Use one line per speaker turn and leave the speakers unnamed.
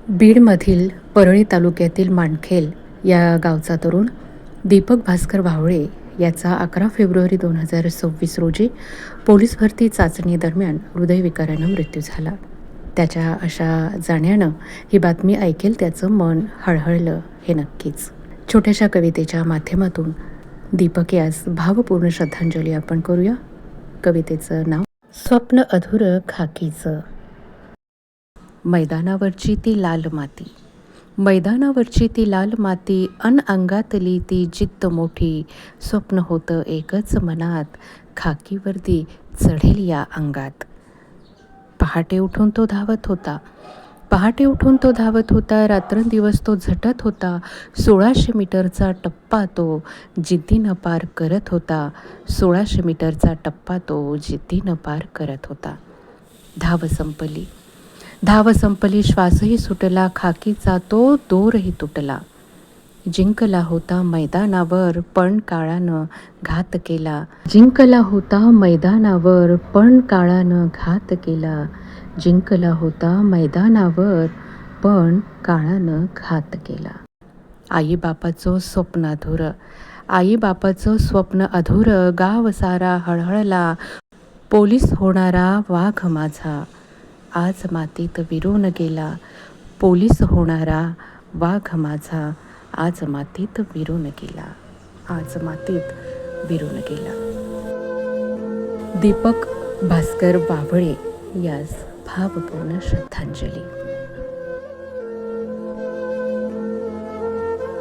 बीडमधील परळी तालुक्यातील माणखेल या गावचा तरुण दीपक भास्कर वावळे याचा 11 फेब्रुवारी 2026 रोजी पोलीस भरती चाचणी दरम्यान हृदयविकारानं मृत्यू झाला. त्याच्या अशा जाण्यानं ही बातमी ऐकेल त्याचं मन हळहळलं हे नक्कीच. छोट्याशा कवितेच्या माध्यमातून दीपक यास भावपूर्ण श्रद्धांजली आपण करूया. कवितेचं नाव स्वप्न अधुरं खाकीचं. मैदानावरची ती लाल माती, मैदानावरची ती लाल माती, अन अंगातली ती जिद्द मोठी, स्वप्न होतं एकच मनात, खाकी वर्दी चढेल या अंगात. पहाटे उठून तो धावत होता, पहाटे उठून तो धावत होता, रात्रंदिवस तो झटत होता, 1600 मीटरचा टप्पा तो जिद्दीनं पार करत होता, 1600 मीटरचा टप्पा तो जिद्दीनं पार करत होता. धाव संपली, धाव संपली, श्वासही सुटला, खाकीचा तो दोरही तुटला. जिंकला होता मैदानावर पण काळानं घात केला, जिंकला होता मैदानावर पण काळानं घात केला, जिंकला होता मैदानावर पण काळानं घात केला. आईबापाचं स्वप्न अधुरं, आईबापाचं स्वप्न अधुरं, गाव सारा हळहळला, पोलीस होणारा वाघ माझा आज मातीत विरून गेला, पोलीस होणारा वाघ माझा आज मातीत विरून गेला, आज मातीत विरून गेला. दीपक भास्कर वावळे यास भावपूर्ण श्रद्धांजली.